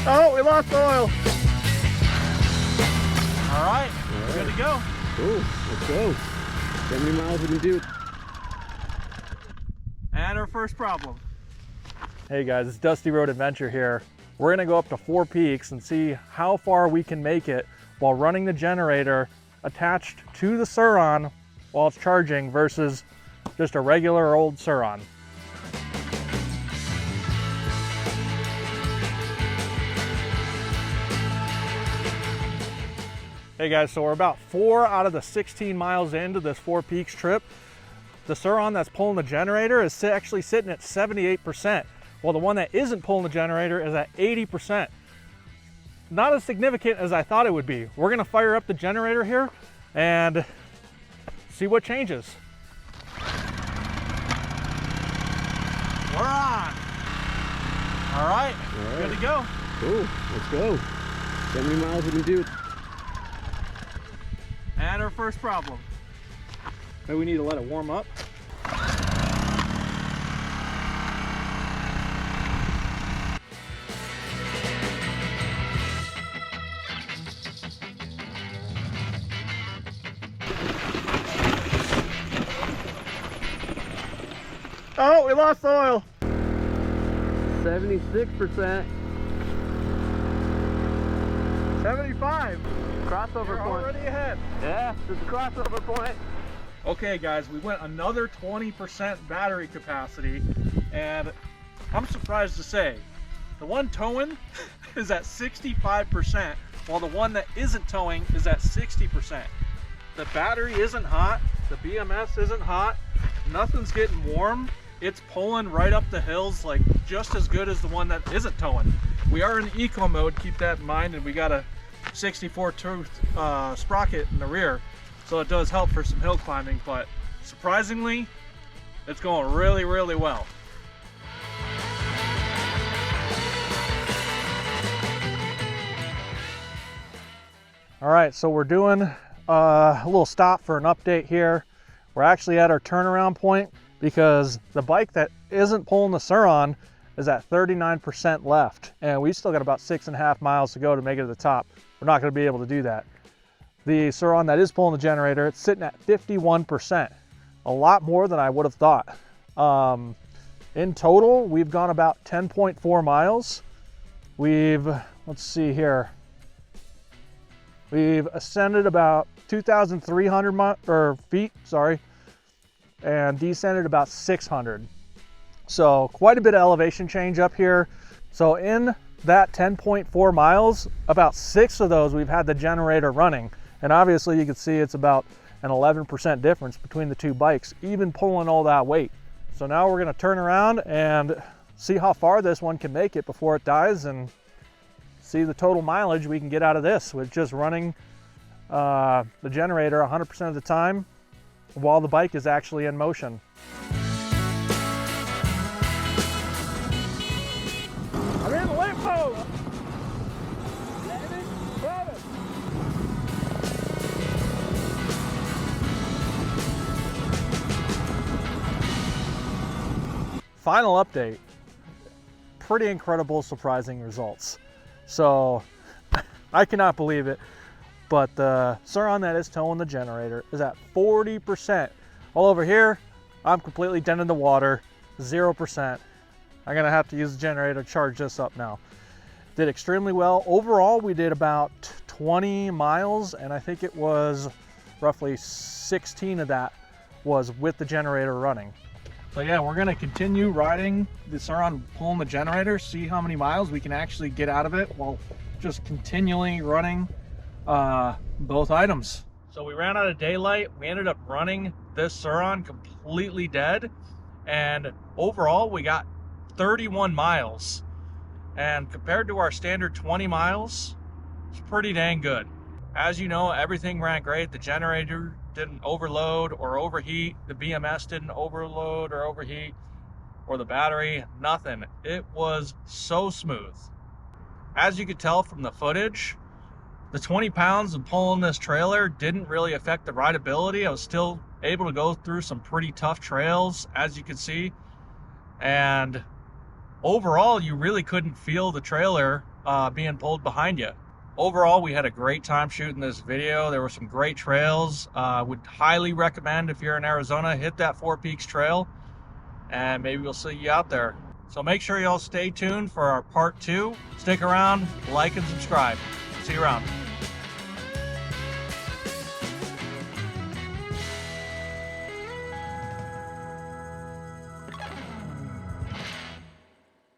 Oh, we lost oil. All right, good to go. Cool, let's go. 70 miles we can do. And our first problem. Hey guys, it's Dusty Road Adventure here. We're gonna go up to 4 peaks and see how far we can make it while running the generator attached to the Sur Ron while it's charging versus just a regular old Sur Ron. Hey guys, so we're about 4 out of the 16 miles into this 4 peaks trip. The Sur Ron that's pulling the generator is actually sitting at 78%, while the one that isn't pulling the generator is at 80%. Not as significant as I thought it would be. We're gonna fire up the generator here and see what changes. We're on. All right, good to go. Cool, let's go. 70 miles we can do. And our first problem. Maybe we need to let it warm up. Oh, we lost oil. 76%. 75. Crossover We're point. already ahead. Yeah, it's a crossover point. Okay guys, we went another 20% battery capacity, and I'm surprised to say, the one towing is at 65%, while the one that isn't towing is at 60%. The battery isn't hot, the BMS isn't hot, nothing's getting warm. It's pulling right up the hills like just as good as the one that isn't towing. We are in eco mode, keep that in mind, and we got a 64 tooth sprocket in the rear, so it does help for some hill climbing, but surprisingly it's going really well. All right, so we're doing a little stop for an update here. We're actually at our turnaround point because the bike that isn't pulling the Sur Ron is at 39% left, and we still got about 6.5 miles to go to make it to the top. We're not going to be able to do that. The Sur Ron that is pulling the generator, it's sitting at 51%, a lot more than I would have thought. In total, we've gone about 10.4 miles. Let's see here, we've ascended about 2,300 feet, and descended about 600. So quite a bit of elevation change up here. So in that 10.4 miles, about 6 of those we've had the generator running. And obviously you can see it's about an 11% difference between the two bikes, even pulling all that weight. So now we're gonna turn around and see how far this one can make it before it dies, and see the total mileage we can get out of this with just running the generator 100% of the time while the bike is actually in motion. I'm in the lamp post. Final update, pretty incredible, surprising results. So I cannot believe it, but the Sur Ron that is towing the generator is at 40%. All over here, I'm completely dead in the water, 0%. I'm gonna have to use the generator to charge this up now. Did extremely well. Overall, we did about 20 miles, and I think it was roughly 16 of that was with the generator running. So yeah, we're gonna continue riding the Sur Ron pulling the generator, see how many miles we can actually get out of it while just continually running both items. So we ran out of daylight. We ended up running this Sur Ron completely dead, and overall we got 31 miles. And compared to our standard 20 miles, it's pretty dang good. As you know, everything ran great. The generator didn't overload or overheat. The BMS didn't overload or overheat, or the battery, nothing. It was so smooth. As you could tell from the footage, the 20 pounds of pulling this trailer didn't really affect the rideability. I was still able to go through some pretty tough trails, as you can see. And overall, you really couldn't feel the trailer being pulled behind you. Overall, we had a great time shooting this video. There were some great trails. Would highly recommend, if you're in Arizona, hit that Four Peaks Trail, and maybe we'll see you out there. So make sure y'all stay tuned for our part 2. Stick around, like and subscribe. See you around.